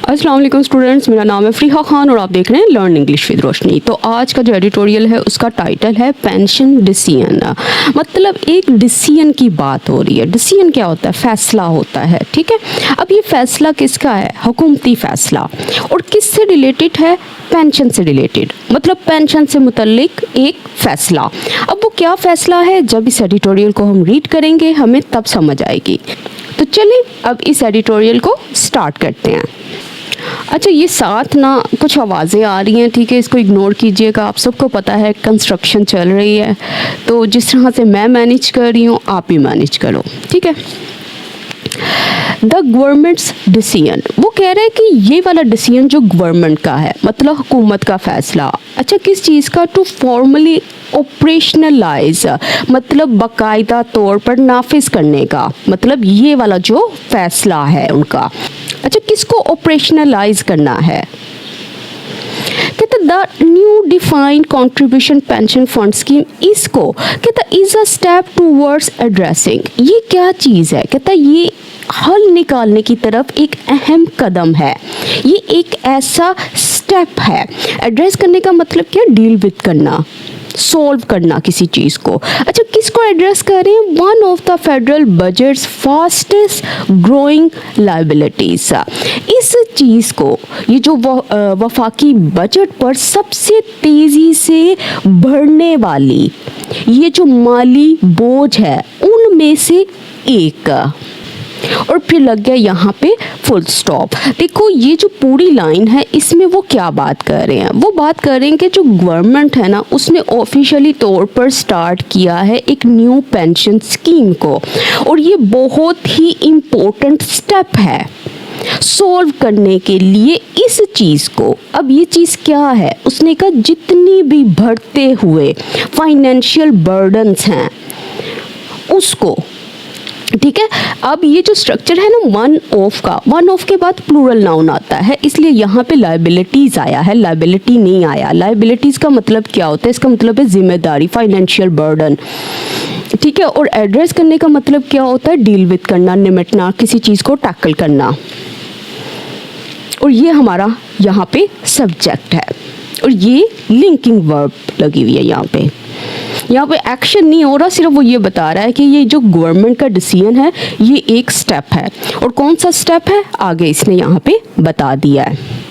अस्सलाम वालेकुम स्टूडेंट्स, मेरा नाम है फ़रीहा खान और आप देख रहे हैं लर्न इंग्लिश विद रोशनी। तो आज का जो एडिटोरियल है उसका टाइटल है पेंशन डिसीजन। मतलब एक डिसीजन की बात हो रही है। डिसीजन क्या होता है? फैसला होता है, ठीक है। अब ये फैसला किसका है? हुकूमती फैसला। और किससे रिलेटेड है? पेंशन से रिलेटेड, मतलब पेंशन से मुतल्लिक एक फैसला। अब वो क्या फैसला है, जब इस एडिटोरियल को हम रीड करेंगे हमें तब समझ आएगी। तो चलिए अब इस एडिटोरियल को स्टार्ट करते हैं। अच्छा, ये साथ ना कुछ आवाज़ें आ रही हैं, ठीक है, इसको इग्नोर कीजिएगा। आप सबको पता है कंस्ट्रक्शन चल रही है, तो जिस तरह से मैं मैनेज कर रही हूँ आप भी मैनेज करो, ठीक है। द गवर्नमेंट्स डिसीजन, वो कह रहे हैं कि ये वाला डिसीजन जो गवर्नमेंट का है, मतलब हुकूमत का फैसला। अच्छा, किस चीज़ का? टू फॉर्मली ऑपरेशनलाइज, मतलब बाकायदा तौर पर नाफिज करने का, मतलब ये वाला जो फैसला है उनका। अच्छा, किसको ऑपरेशनलाइज करना है? कहते the new defined contribution pension fund scheme, इसको कहता is a step towards addressing. ये क्या चीज़ है? कहता ये हल निकालने की तरफ एक अहम कदम है। ये एक ऐसा स्टेप है। एड्रेस करने का मतलब क्या? डील विद करना, सॉल्व करना किसी चीज़ को। अच्छा, किसको एड्रेस कर रहे हैं? One of the federal budgets fastest growing liabilities. इस चीज़ को, ये जो वफाकी बजट पर सबसे तेज़ी से बढ़ने वाली ये जो माली बोझ है उनमें से एक। और फिर लग गया यहाँ पे फुल स्टॉप। देखो ये जो पूरी लाइन है इसमें वो क्या बात कर रहे हैं? वो बात कर रहे हैं कि जो गवर्नमेंट है ना उसने ऑफिशियली तौर पर स्टार्ट किया है एक न्यू पेंशन स्कीम को, और ये बहुत ही इम्पोर्टेंट स्टेप है सॉल्व करने के लिए इस चीज़ को। अब ये चीज़ क्या है? उसने कहा जितनी भी बढ़ते हुए फाइनेंशियल बर्डन्स हैं उसको, ठीक है। अब ये जो स्ट्रक्चर है ना वन ऑफ का, वन ऑफ के बाद प्लूरल नाउन आता है, इसलिए यहाँ पे लायबिलिटीज़ आया है, लायबिलिटी नहीं आया। लायबिलिटीज़ का मतलब क्या होता है? इसका मतलब है जिम्मेदारी, फाइनेंशियल बर्डन, ठीक है। और एड्रेस करने का मतलब क्या होता है? डील विद करना, निमटना, किसी चीज़ को टैकल करना। और ये हमारा यहाँ पे सब्जेक्ट है, और ये लिंकिंग वर्ब लगी हुई है यहाँ पे। यहाँ पे एक्शन नहीं हो रहा, सिर्फ वो ये बता रहा है कि ये जो गवर्नमेंट का डिसीजन है ये एक स्टेप है। और कौन सा स्टेप है आगे इसने यहाँ पे बता दिया है।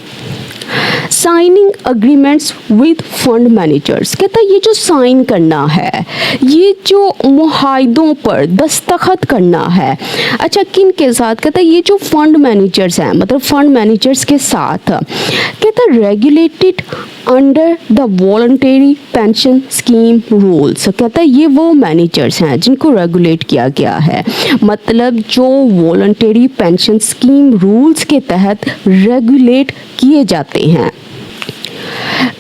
Signing agreements with fund managers, कहता है ये जो साइन करना है, ये जो मुआहदों पर दस्तखत करना है। अच्छा, किन के साथ? कहता है ये जो फंड मैनेजर्स हैं, मतलब फंड मैनेजर्स के साथ। कहता है regulated under the voluntary pension scheme rules. कहता है ये वो मैनेजर्स हैं जिनको रेगुलेट किया गया है, मतलब जो वॉलंटरी पेंशन स्कीम रूल्स के तहत रेगुलेट किए जाते हैं।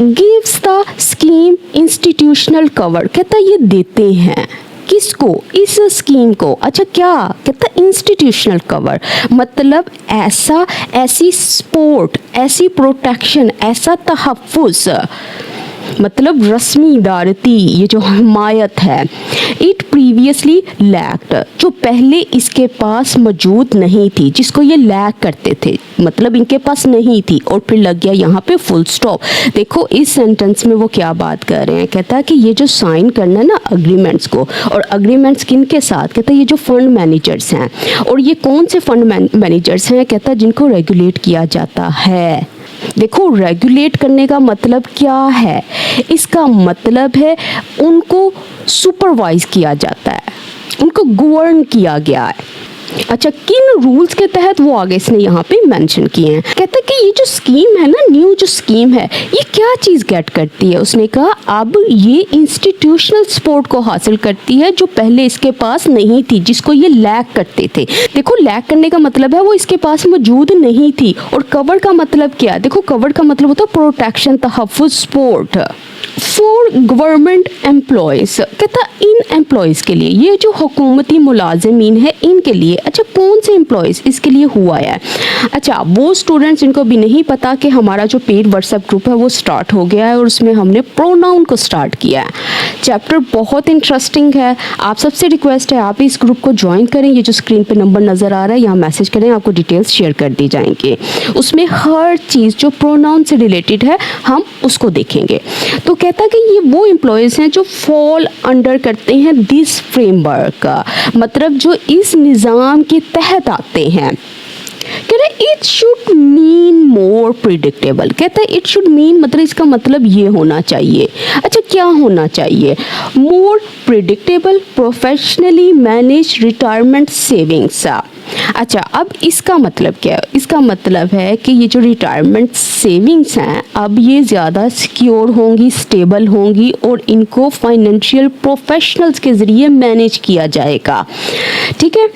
Gives the scheme institutional cover, कहता है ये देते हैं किसको? इस स्कीम को। अच्छा, क्या कहता है? इंस्टीट्यूशनल कवर, मतलब ऐसी सपोर्ट, ऐसी प्रोटेक्शन, ऐसा तहफ़्फ़ुज़, मतलब रस्मी इदारती ये जो हिमायत है। इट प्रीवियसली लैक्ड, जो पहले इसके पास मौजूद नहीं थी, जिसको ये लैक करते थे, मतलब इनके पास नहीं थी। और फिर लग गया यहाँ पे फुल स्टॉप। देखो इस सेंटेंस में वो क्या बात कर रहे हैं? कहता है कि ये जो साइन करना है ना अग्रीमेंट्स को, और अग्रीमेंट्स किन के साथ? कहता है ये जो फंड मैनेजर्स हैं। और ये कौन से फंड मैनेजर्स हैं? कहता है जिनको रेगुलेट किया जाता है। देखो रेगुलेट करने का मतलब क्या है? इसका मतलब है उनको सुपरवाइज किया जाता है, उनको गवर्न किया गया है। अच्छा, किन रूल्स के तहत? वो आगे इसने यहाँ पे मेंशन किए हैं। कहता है कि ये जो स्कीम है ना, न्यू जो स्कीम है, ये क्या चीज़ गेट करती है? उसने कहा अब ये इंस्टीट्यूशनल सपोर्ट को हासिल करती है जो पहले इसके पास नहीं थी, जिसको ये लैक करते थे। देखो लैक करने का मतलब है वो इसके पास मौजूद नहीं थी। और कवर का मतलब क्या? देखो कवर का मतलब होता है प्रोटेक्शन, तहफ़्फ़ुज़, सपोर्ट। फॉर गवर्नमेंट एम्प्लॉयज़, कहता इन एम्प्लॉयज़ के लिए, ये जो हुकूमती मुलाजिमीन है इनके लिए लिए। अच्छा, कौन से एम्प्लॉयज़ इसके लिए हुआ है? अच्छा, वो स्टूडेंट्स जिनको भी नहीं पता कि हमारा जो पेड व्हाट्सएप ग्रुप है वो स्टार्ट हो गया है और उसमें हमने प्रोनाउन को स्टार्ट किया है। चैप्टर बहुत इंटरेस्टिंग है, आप सबसे रिक्वेस्ट है आप इस ग्रुप को ज्वाइन करें। ये जो स्क्रीन पे नंबर नज़र आ रहा है यहाँ मैसेज करें, आपको डिटेल्स शेयर कर दी जाएंगे। उसमें हर चीज़ जो प्रोनाउन से रिलेटेड है हम उसको देखेंगे। तो कहता कि ये वो एम्प्लॉयज़ हैं जो फॉल अंडर करते हैं दिस फ्रेमवर्क, मतलब जो इस निज़ाम के तहत आते हैं। कह रहे it should mean more predictable, कहता है इट शुड मीन मतलब इसका मतलब ये होना चाहिए। अच्छा, क्या होना चाहिए? More predictable professionally manage retirement savings. अच्छा, अब इसका मतलब क्या है? इसका मतलब है कि ये जो रिटायरमेंट सेविंग्स हैं अब ये ज़्यादा सिक्योर होंगी, स्टेबल होंगी और इनको फाइनेंशियल प्रोफेशनल्स के ज़रिए मैनेज किया जाएगा। ठीक है,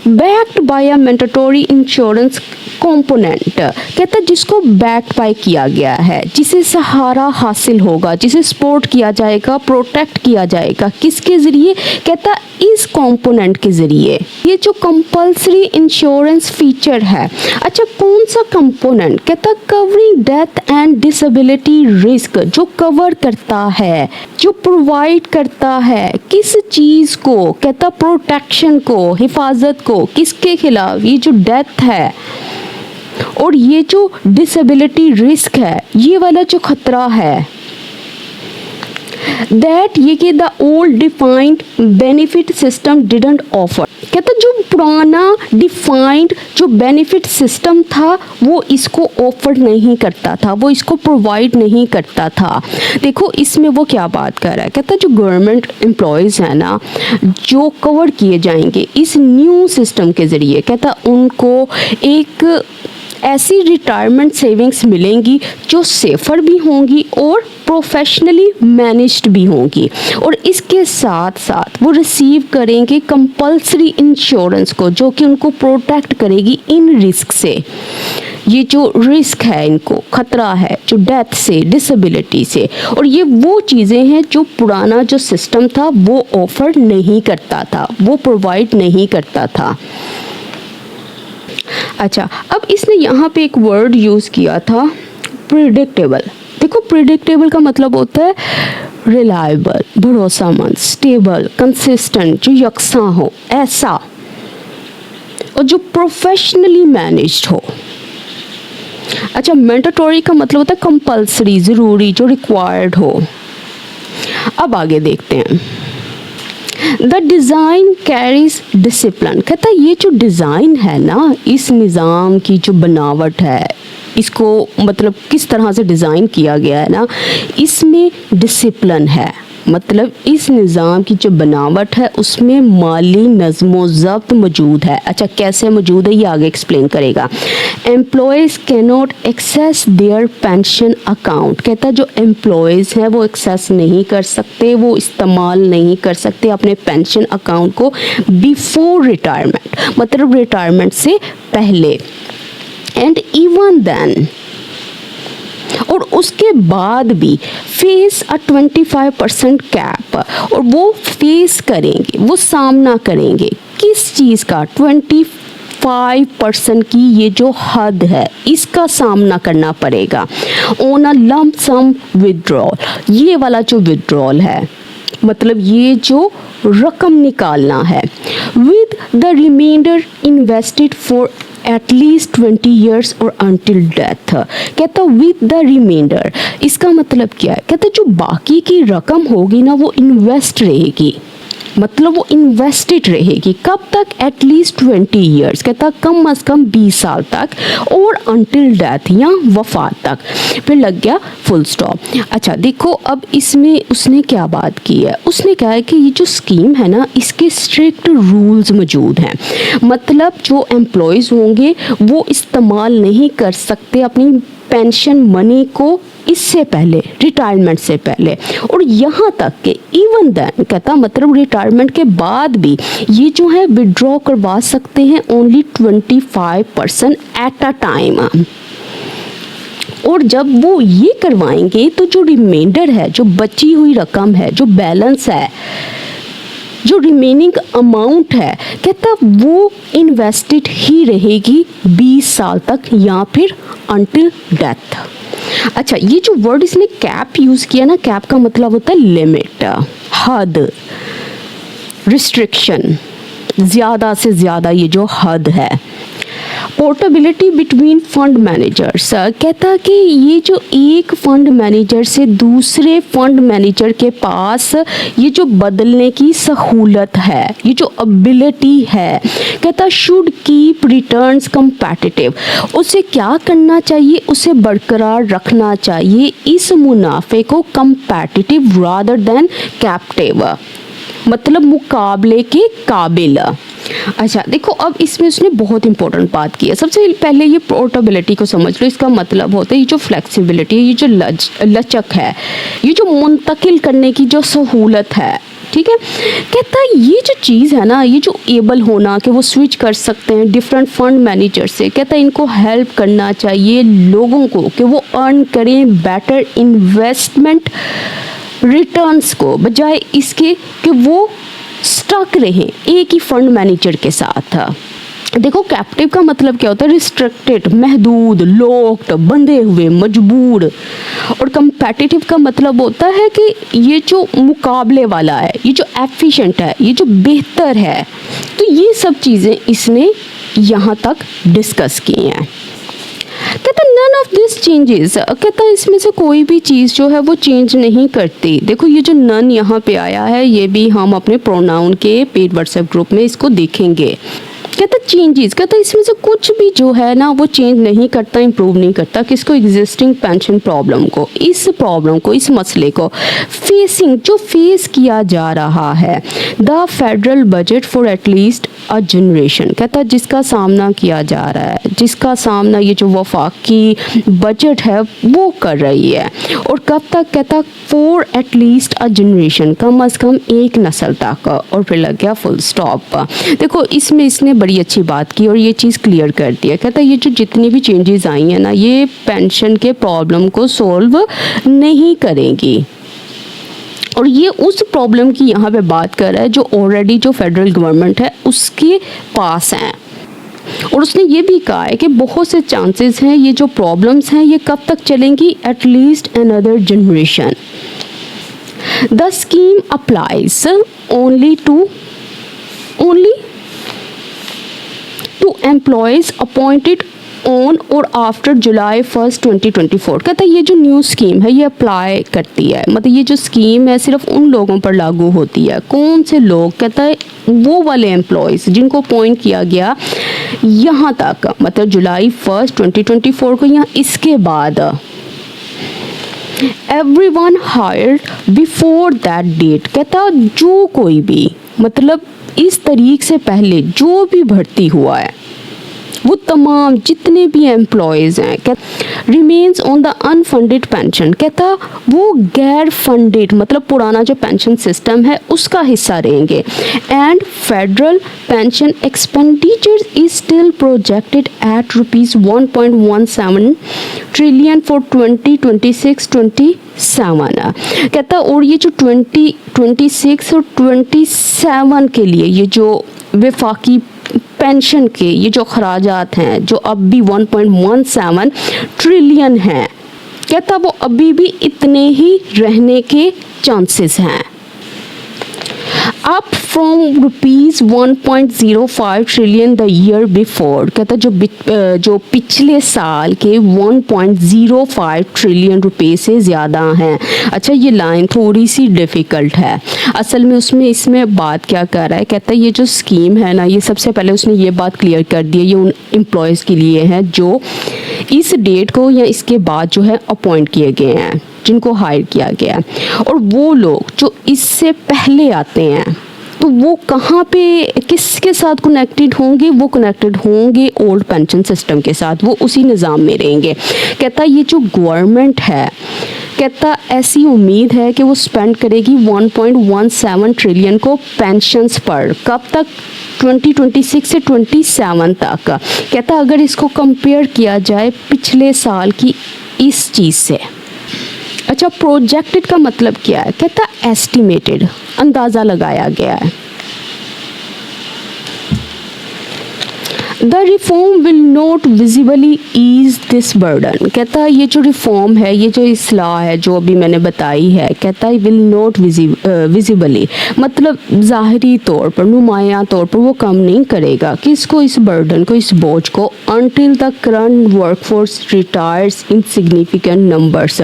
backed by a mandatory insurance component, कहता है जिसको बैक्ड बाय किया गया है, जिसे सहारा हासिल होगा, जिसे सपोर्ट किया जाएगा, प्रोटेक्ट किया जाएगा। किसके ज़रिए? कहता इस कंपोनेंट के ज़रिए। ये जो कंपल्सरी इंश्योरेंस फीचर है, अच्छा कौन सा कंपोनेंट? कहता covering death and disability risk, जो कवर करता है, जो प्रोवाइड करता है किस चीज़ को? कहता प्रोटेक्शन को, हिफाजत को। किसके खिलाफ? ये जो डेथ है और ये जो डिसेबिलिटी रिस्क है, ये वाला जो खतरा है, दैट ये कि the old defined benefit system didn't offer. कहता जो पुराना डिफाइंड जो बेनिफिट सिस्टम था वो इसको ऑफर नहीं करता था, वो इसको प्रोवाइड नहीं करता था। देखो इसमें वो क्या बात कर रहा है, कहता जो गवर्नमेंट एम्प्लॉयज़ हैं ना, जो कवर किए जाएंगे इस न्यू सिस्टम के ज़रिए, कहता उनको एक ऐसी रिटायरमेंट सेविंग्स मिलेंगी जो सेफ़र भी होंगी और प्रोफेशनली मैनेज्ड भी होंगी, और इसके साथ साथ वो रिसीव करेंगे कंपल्सरी इंश्योरेंस को, जो कि उनको प्रोटेक्ट करेगी इन रिस्क से। ये जो रिस्क है, इनको खतरा है जो डेथ से, डिसेबिलिटी से, और ये वो चीज़ें हैं जो पुराना जो सिस्टम था वो ऑफर नहीं करता था, वो प्रोवाइड नहीं करता था। अच्छा, अब इसने यहाँ पे एक वर्ड यूज़ किया था प्रिडिक्टेबल। देखो प्रिडिक्टेबल का मतलब होता है रिलायबल, भरोसामंद, स्टेबल, कंसिस्टेंट, जो यकसा हो, ऐसा, और जो प्रोफेशनली मैनेज्ड हो। अच्छा, मैंडेटरी का मतलब होता है कंपल्सरी, ज़रूरी, जो रिक्वायर्ड हो। अब आगे देखते हैं। द डिज़ाइन कैरीज डिसिप्लिन, कहता है ये जो डिज़ाइन है ना, इस निज़ाम की जो बनावट है, इसको मतलब किस तरह से डिज़ाइन किया गया है ना, इसमें डिसिप्लिन है। मतलब इस निज़ाम की जो बनावट है उसमें माली नज़्मो ज़ब्त मौजूद है। अच्छा, कैसे मौजूद है ये आगे एक्सप्लेन करेगा। Employees can not access their pension account, कहता है जो एम्प्लॉयज़ हैं वो एक्सेस नहीं कर सकते, वो इस्तेमाल नहीं कर सकते अपने पेंशन अकाउंट को बिफोर रिटायरमेंट, मतलब रिटायरमेंट से पहले, एंड इवन देन, और उसके बाद भी फेस अ 25% कैप, और वो फेस करेंगे, वो सामना करेंगे किस चीज़ का? 25% की ये जो हद है इसका सामना करना पड़ेगा। On a lump sum withdrawal, ये वाला जो विड्रॉल है मतलब ये जो रकम निकालना है, with the reminder invested for at least 20 years और अनटिल डेथ। कहता विद द रिमाइंडर, इसका मतलब क्या है? कहता जो बाकी की रकम होगी ना वो इन्वेस्ट रहेगी, मतलब वो इन्वेस्टेड रहेगी। कब तक? एट लीस्ट 20 ईयर्स, कहता कम अज़ कम 20 साल तक, और अनटिल डेथ या वफात तक। फिर लग गया फुल स्टॉप। अच्छा देखो, अब इसमें उसने क्या बात की है, उसने कहा है कि ये जो स्कीम है ना इसके स्ट्रिक्ट रूल्स मौजूद हैं, मतलब जो एम्प्लॉयज़ होंगे वो इस्तेमाल नहीं कर सकते अपनी पेंशन मनी को इससे पहले, रिटायरमेंट से पहले, और यहाँ तक कि इवन देन, कहता मतलब रिटायरमेंट के बाद भी ये जो है विड्रॉ करवा सकते हैं ओनली 25% एट अ टाइम। और जब वो ये करवाएंगे तो जो रिमाइंडर है, जो बची हुई रकम है, जो बैलेंस है, जो रिमेनिंग अमाउंट है कहता वो इन्वेस्टेड ही रहेगी 20 साल तक या फिर अनटिल डेथ। अच्छा, ये जो वर्ड इसने कैप यूज़ किया ना, कैप का मतलब होता है लिमिट, हद, रिस्ट्रिक्शन, ज़्यादा से ज़्यादा ये जो हद है। पोर्टेबिलिटी बिटवीन फंड मैनेजर्स कहता कि ये जो एक फंड मैनेजर से दूसरे फंड मैनेजर के पास ये जो बदलने की सहूलत है, ये जो एबिलिटी है, कहता शुड कीप रिटर्न्स कंपेटिटिव। उसे क्या करना चाहिए, उसे बरकरार रखना चाहिए इस मुनाफे को कंपेटिटिव रादर देन कैप्टिव, मतलब मुकाबले के काबिल। अच्छा देखो, अब इसमें उसने बहुत इंपॉर्टेंट बात की है। सबसे पहले ये पोर्टेबिलिटी को समझ लो। इसका मतलब होता है ये जो फ्लेक्सिबिलिटी है, ये जो लचक है, ये जो मुंतकिल करने की जो सहूलत है, ठीक है। कहता है ये जो चीज़ है ना, ये जो एबल होना कि वो स्विच कर सकते हैं डिफरेंट फंड मैनेजर से, कहता है इनको हेल्प करना चाहिए लोगों को कि वो अर्न करें बेटर इन्वेस्टमेंट रिटर्न्स को, बजाय इसके कि वो स्टक रहें एक ही फंड मैनेजर के साथ। देखो, कैप्टिव का मतलब क्या होता है, रिस्ट्रिक्टेड, महदूद, लॉक्ड, बंधे हुए, मजबूर। और कंपेटिटिव का मतलब होता है कि ये जो मुकाबले वाला है, ये जो एफिशिएंट है, ये जो बेहतर है। तो ये सब चीज़ें इसने यहाँ तक डिस्कस की हैं। कहता नन ऑफ दिस चेंजेस, कहता इसमें से कोई भी चीज़ जो है वो चेंज नहीं करती। देखो ये जो नन यहाँ पे आया है, ये भी हम अपने प्रोनाउन के पेड व्हाट्सएप ग्रुप में इसको देखेंगे। कहता चेंजेस, कहता इसमें से कुछ भी जो है ना वो चेंज नहीं करता, इंप्रूव नहीं करता किसको, एग्जिस्टिंग पेंशन प्रॉब्लम को, इस प्रॉब्लम को, इस मसले को फेसिंग, जो फेस किया जा रहा है the federal budget for at least a generation. कहता जिसका सामना किया जा रहा है, जिसका सामना ये जो वफाकी बजट है वो कर रही है। और कब तक, कहता फॉर एटलीस्ट अ जनरेशन, कम अज़ कम एक नस्ल तक। और फिर लग गया फुल स्टॉप। देखो इसमें इसने बड़ी अच्छी बात की और ये चीज़ क्लियर कर दिया। कहता ये जो जितनी भी चेंजेस आई हैं ना, ये पेंशन के प्रॉब्लम को सॉल्व नहीं करेंगी। और ये उस प्रॉब्लम की यहाँ पे बात कर रहा है जो ऑलरेडी जो फेडरल गवर्नमेंट है उसके पास हैं। और उसने ये भी कहा है कि बहुत से चांसेस हैं ये जो प्रॉब्लम्स हैं ये कब तक चलेंगी, at least another generation. The scheme applies only to employees appointed on और आफ्टर जुलाई 1, 2024। कहता है ये जो न्यू स्कीम है ये अप्लाई करती है, मतलब ये जो स्कीम है सिर्फ उन लोगों पर लागू होती है। कौन से लोग, कहता है वो वाले एम्प्लॉयज़ जिनको अपॉइंट किया गया यहाँ तक, मतलब जुलाई 1, 2024 को, यहाँ इसके बाद everyone hired before that date. कहता जो कोई भी, मतलब इस तारीख से पहले जो भी भर्ती हुआ है वो तमाम जितने भी एम्प्लॉयज़ हैं remains on the unfunded pension. कहता वो गैर फंडेड, मतलब पुराना जो पेंशन सिस्टम है उसका हिस्सा रहेंगे। And federal pension expenditure is still projected at ₹1.17 trillion for 2026-27। कहता और ये जो 2026 और 27 के लिए ये जो वफाकी पेंशन के ये जो खराजात हैं जो अब भी 1.17 ट्रिलियन हैं, कहता वो अभी भी इतने ही रहने के चांसेस हैं। Up from ₹1.05 trillion the year before. कहता जो पिछले साल के 1.05 ट्रिलियन रुपए से ज़्यादा हैं। अच्छा ये लाइन थोड़ी सी डिफ़िकल्ट है असल में, इसमें बात क्या कर रहा है। कहता है ये जो स्कीम है ना, ये सबसे पहले उसने ये बात क्लियर कर दी है, ये उन एम्प्लॉयज़ के लिए है जो इस डेट को या इसके बाद जो है अपॉइंट किए गए हैं, जिनको हायर किया गया है। और वो लोग जो इससे पहले आते हैं तो वो कहाँ पे किसके साथ कनेक्टेड होंगे, वो कनेक्टेड होंगे ओल्ड पेंशन सिस्टम के साथ, वो उसी निज़ाम में रहेंगे। कहता ये जो गवर्नमेंट है, कहता ऐसी उम्मीद है कि वो स्पेंड करेगी 1.17 ट्रिलियन को पेंशन्स पर। कब तक, 2026 से 27 तक। कहता अगर इसको कंपेयर किया जाए पिछले साल की इस चीज़ से। अच्छा प्रोजेक्टेड का मतलब क्या है, कहता एस्टिमेटेड, अंदाज़ा लगाया गया है। The reform will not visibly ease this burden. कहता है ये जो रिफॉर्म है, ये जो इस्लाह है जो अभी मैंने बताई है, कहता है विल नॉट विजिबली मतलब ज़ाहरी तौर पर, नुमायां तौर पर वो कम नहीं करेगा किसको, इस बर्डन को, इस बोझ को, until the current workforce retires in significant numbers.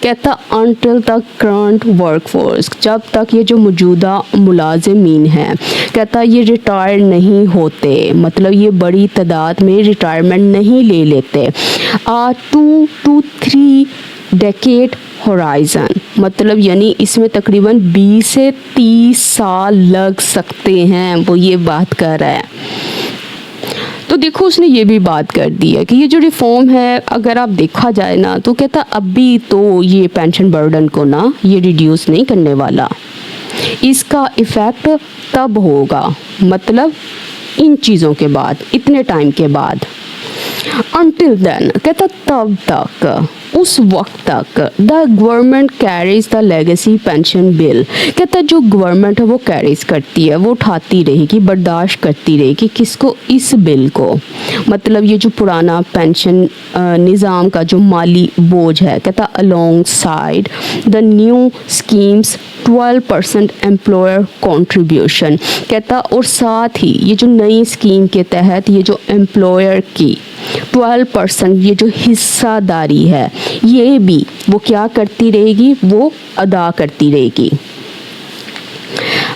कहता अनटिल द करंट वर्कफोर्स, जब तक ये जो मौजूदा मुलाजिमीन हैं, कहता ये रिटायर नहीं होते, मतलब ये बड़ी तादाद में रिटायरमेंट नहीं ले लेते। 2 to 3 डेकेड होराइजन, मतलब यानी इसमें तकरीबन 20 से 30 साल लग सकते हैं, वो ये बात कर रहा है। तो देखो उसने ये भी बात कर दी है कि ये जो रिफॉर्म है अगर आप देखा जाए ना, तो कहता अभी तो ये पेंशन बर्डन को ना ये रिड्यूस नहीं करने वाला, इसका इफ़ेक्ट तब होगा, मतलब इन चीज़ों के बाद, इतने टाइम के बाद। Until then, कहता तब तक, उस वक्त तक the government carries the legacy pension bill, कहता जो गवर्नमेंट है वो कैरीज करती है, वो उठाती रहेगी, बर्दाश्त करती रहेगी किसको, इस बिल को, मतलब ये जो पुराना पेंशन निज़ाम का जो माली बोझ है, कहता along side the new schemes 12% employer contribution, कहता और साथ ही ये जो नई स्कीम के तहत ये जो एम्प्लॉयर की 12% ये जो हिस्सादारी है, ये भी वो क्या करती रहेगी, वो अदा करती रहेगी।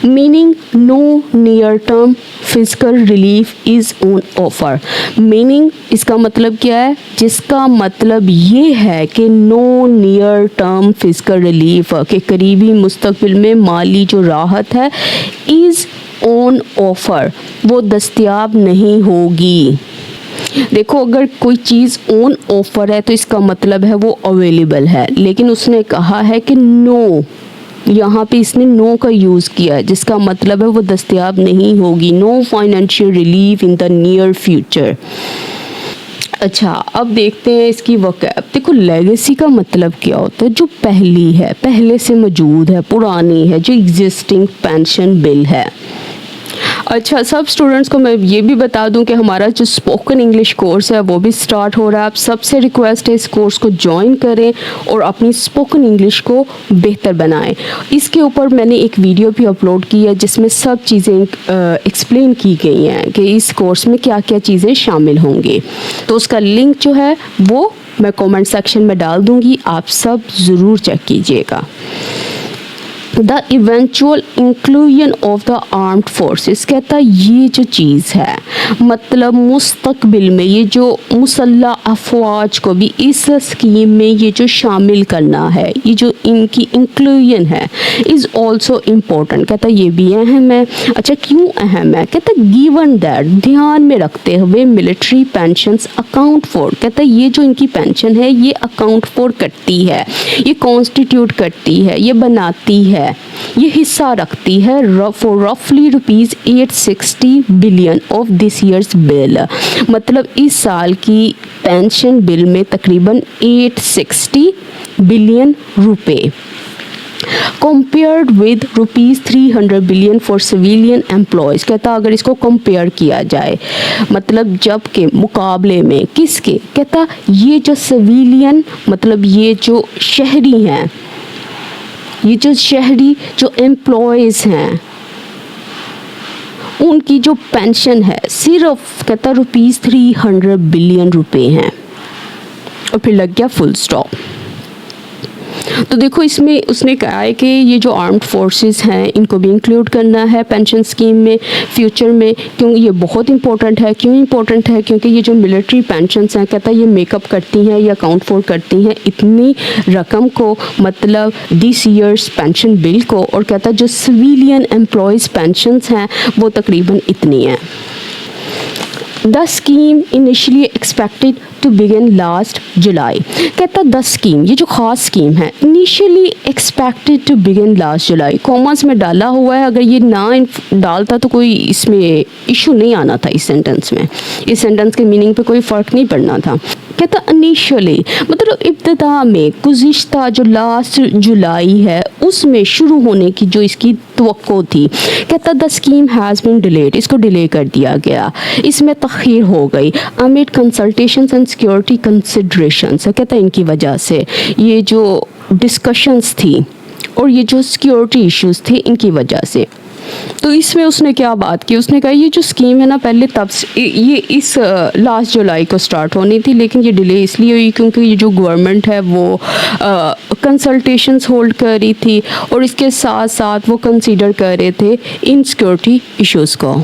Meaning no near term physical relief is on offer, meaning इसका मतलब क्या है, जिसका मतलब ये है कि no near term physical relief के करीबी मुस्तकबिल में माली जो राहत है, इज़ ऑन ऑफर वो दस्तयाब नहीं होगी। देखो अगर कोई चीज़ ऑन ऑफर है तो इसका मतलब है वो अवेलेबल है, लेकिन उसने कहा है कि नो, यहाँ पे इसने नो का यूज़ किया है, जिसका मतलब है वो दस्तयाब नहीं होगी, no financial relief in the near future. अच्छा अब देखते हैं इसकी वक़ैब। देखो लेगेसी का मतलब क्या होता है, जो पहली है, पहले से मौजूद है, पुरानी है, जो एग्जिस्टिंग पेंशन बिल है। अच्छा सब स्टूडेंट्स को मैं ये भी बता दूं कि हमारा जो स्पोकन इंग्लिश कोर्स है वो भी स्टार्ट हो रहा है। आप सबसे रिक्वेस्ट है इस कोर्स को ज्वाइन करें और अपनी स्पोकन इंग्लिश को बेहतर बनाएं। इसके ऊपर मैंने एक वीडियो भी अपलोड की है जिसमें सब चीज़ें एक्सप्लेन की गई हैं कि इस कोर्स में क्या क्या चीज़ें शामिल होंगी। तो उसका लिंक जो है वो मैं कमेंट सेक्शन में डाल दूँगी, आप सब ज़रूर चेक कीजिएगा। The eventual inclusion of the armed forces, कहता ये जो चीज़ है मतलब मुस्तकबिल में ये जो मुसल्लह अफवाज को भी इस स्कीम में ये जो शामिल करना है, ये जो इनकी इंक्लूजन है इज़ ऑल्सो इम्पोर्टेंट, कहता ये भी अहम है। अच्छा क्यों अहम है, कहता गिवन दैट, ध्यान में रखते हुए मिलिट्री पेंशंस अकाउंट फॉर, कहता ये जो इनकी पेंशन है ये अकाउंट फॉर करती है, ये कॉन्स्टिट्यूट करती है, ये बनाती है, ये हिस्सा रखती है फॉर रफली rupees 860 billion of this years bill, मतलब इस साल की पेंशन बिल में तकरीबन 860 बिलियन रुपए compared with rupees 300 billion for civilian employees, कहता अगर इसको कंपेयर किया जाए मतलब जब के मुकाबले में किसके, कहता ये जो सिविलियन मतलब ये जो शहरी हैं, ये जो शहरी जो एम्प्लॉयज़ हैं उनकी जो पेंशन है सिर्फ कहता रुपीज़ 300 बिलियन रुपए हैं, और फिर लग गया फुल स्टॉप। तो देखो इसमें उसने कहा है कि ये जो आर्म्ड फोर्सेस हैं इनको भी इंक्लूड करना है पेंशन स्कीम में फ्यूचर में, क्यों ये बहुत इंपॉर्टेंट है। क्यों इंपॉर्टेंट है, क्योंकि ये जो मिलिट्री पेंशन्स हैं कहता है ये मेकअप करती हैं या अकाउंट फॉर करती हैं इतनी रकम को, मतलब दिस ईयर्स पेंशन बिल को, और कहता है जो सिविलियन एम्प्लॉयज़ पेंशन्स हैं वो तकरीबन इतनी हैं। The scheme initially expected to begin last July, कहता द स्कीम ये जो ख़ास स्कीम है initially expected to begin last July, commerce में डाला हुआ है, अगर ये ना डालता तो कोई इसमें इशू नहीं आना था इस सेंटेंस में, इस सेंटेंस के मीनिंग पे कोई फ़र्क नहीं पड़ना था। कहता इनिशियली मतलब इब्तिदा में गुज़िश्ता जो लास्ट जुलाई है उसमें शुरू होने की जो इसकी तवक्को थी, कहता the scheme has been delayed, इसको डिले कर दिया गया, इसमें तख़ीर हो गई amid consultations and security considerations, कहता इनकी वजह से ये जो डिस्कशंस थी और ये जो सिक्योरिटी इश्यूज थे इनकी वजह से। तो इसमें उसने क्या बात की, उसने कहा ये जो स्कीम है ना पहले तब से ये इस लास्ट जुलाई को स्टार्ट होनी थी, लेकिन ये डिले इसलिए हुई क्योंकि ये जो गवर्नमेंट है वो कंसल्टेशंस होल्ड कर रही थी और इसके साथ साथ वो कंसीडर कर रहे थे इन सिक्योरिटी इश्यूज़ को।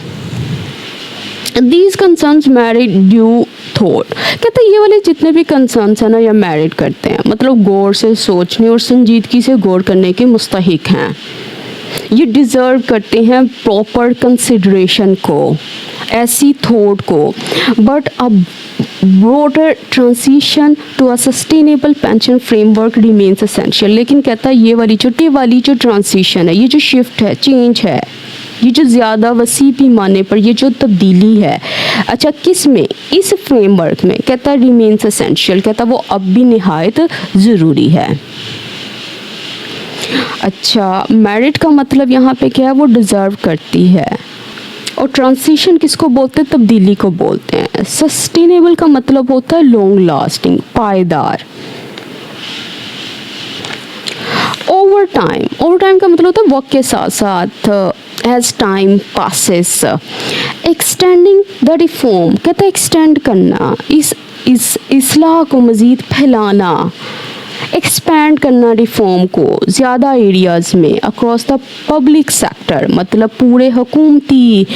These concerns married due thought, कहते हैं ये वाले जितने भी कंसर्न्स हैं ना ये मैरिड करते हैं, मतलब गौर से सोचने और संजीदगी से गौर करने के मुस्तहिक हैं, ये डिज़र्व करते हैं प्रॉपर कंसिडरेशन को, ऐसी थॉट को। बट अब broader transition to a sustainable pension framework remains essential, लेकिन कहता है ये वाली जो ट्रांजिशन है, ये जो शिफ्ट है, चेंज है, ये जो ज़्यादा वसी पैमाने पर ये जो तब्दीली है, अच्छा किस में, इस फ्रेमवर्क में, कहता रिमेन्स एसेंशियल, कहता वो अब भी निहायत ज़रूरी है। अच्छा मेरिट का मतलब यहाँ पे क्या है, वो डिज़र्व करती है, और ट्रांजिशन किसको बोलते हैं, तब्दीली को बोलते हैं। सस्टेनेबल का मतलब होता है लॉन्ग लास्टिंग, पायदार। ओवर टाइम का मतलब होता है वक्त के साथ साथ, as time passes. Extending the reform, कहता है एक्सटेंड करना, इस इस्लाह को मज़ीद फैलाना, एक्सपैंड करना रिफॉर्म को ज़्यादा एरियाज़ में अक्रॉस द पब्लिक सेक्टर, मतलब पूरे हुकूमती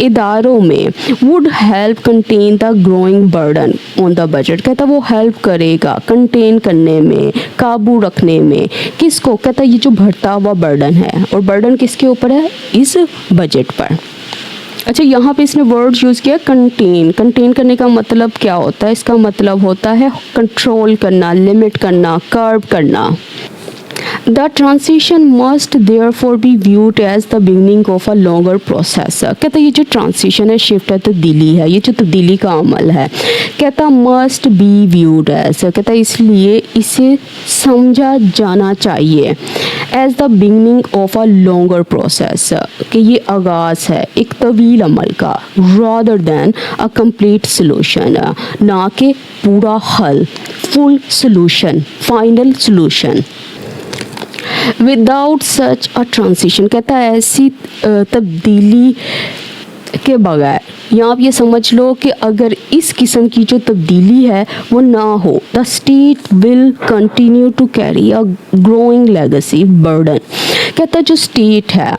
इदारों में, would help contain the growing burden on the budget, कहता वो हेल्प करेगा कंटेन करने में, काबू रखने में, किसको, कहता ये जो बढ़ता हुआ बर्डन है, और बर्डन किसके ऊपर है, इस बजट पर। अच्छा यहाँ पे इसने वर्ड यूज़ किया कंटेन करने का मतलब क्या होता है, इसका मतलब होता है कंट्रोल करना, लिमिट करना, कर्ब करना। The transition must therefore be viewed as the beginning of a longer process, कहता ये जो ट्रांजिशन है, शिफ्ट है, तब्दीली है, ये जो तब्दीली का अमल है, कहता मस्ट बी व्यूड एज, कहता इसलिए इसे समझा जाना चाहिए as the beginning of a longer process, कि ये आगाज़ है एक तवील अमल का, rather than a complete solution, ना कि पूरा हल, full solution, final solution. Without such a transition, कहता है ऐसी तब्दीली के बगैर, या आप ये समझ लो कि अगर इस किस्म की जो तब्दीली है वो ना हो, the state will continue to carry a growing legacy burden, कहता जो स्टेट है,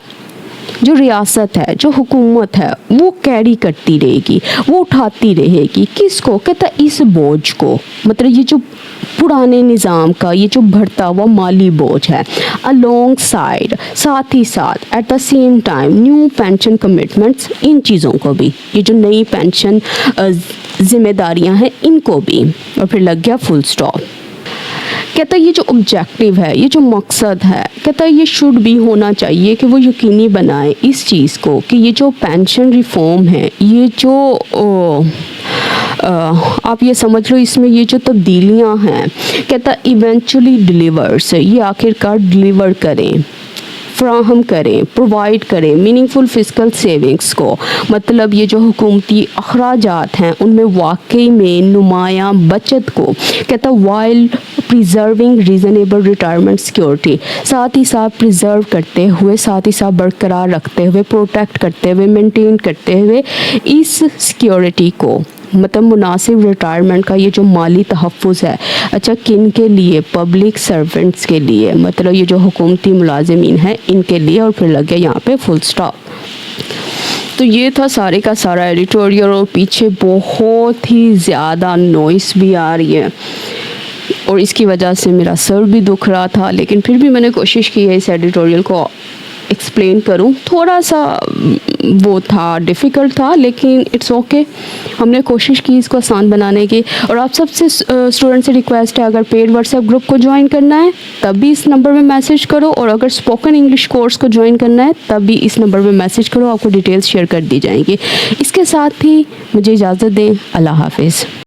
जो रियासत है, जो हुकूमत है, वो कैरी करती रहेगी, वो उठाती रहेगी, किसको, कहता इस बोझ को, मतलब ये जो पुराने निज़ाम का ये जो बढ़ता हुआ माली बोझ है, अलोंग साइड, साथ ही साथ, at the same time new pension commitments, इन चीज़ों को भी, ये जो नई पेंशन जिम्मेदारियां हैं इनको भी, और फिर लग गया फुल स्टॉप। कहता है ये जो ऑब्जेक्टिव है, ये जो मकसद है, कहता है ये शुड भी होना चाहिए कि वो यकीनी बनाए इस चीज़ को कि ये जो पेंशन रिफॉर्म है, ये जो आप ये समझ लो इसमें ये जो तब्दीलियां हैं, कहता इवेंचुअली डिलीवर्स, ये आखिरकार डिलीवर करें, फ्राहम करें, प्रोवाइड करें मीनिंगफुल फिजिकल सेविंग्स को, मतलब ये जो हुकूमती अखराजात हैं उनमें वाकई में नुमायाँ बचत को, कहता while preserving reasonable retirement security, साथ ही साथ प्रिजर्व करते हुए, साथ ही साथ बरकरार रखते हुए, प्रोटेक्ट करते हुए, मेंटेन करते हुए इस सिक्योरिटी को, मतलब मुनासिब रिटायरमेंट का ये जो माली तहफ़्फ़ुज़ है, अच्छा किन के लिए, पब्लिक सर्वेंट्स के लिए, मतलब ये जो हुकूमती मुलाजिमीन हैं इनके लिए, और फिर लग गया यहाँ पे फुल स्टॉप। तो ये था सारे का सारा एडिटोरियल, और पीछे बहुत ही ज़्यादा नॉइस भी आ रही है और इसकी वजह से मेरा सर भी दुख रहा था, लेकिन फिर भी मैंने कोशिश की है इस एडिटोरियल को एक्सप्लेन करूं। थोड़ा सा वो था, डिफ़िकल्ट था, लेकिन इट्स ओके, हमने कोशिश की इसको आसान बनाने की। और आप सबसे स्टूडेंट से रिक्वेस्ट है, अगर पेड व्हाट्सएप ग्रुप को ज्वाइन करना है तब भी इस नंबर पे मैसेज करो, और अगर स्पोकन इंग्लिश कोर्स को ज्वाइन करना है तब भी इस नंबर पे मैसेज करो, आपको डिटेल्स शेयर कर दी जाएंगी। इसके साथ ही मुझे इजाज़त दें, अल्लाह हाफिज़।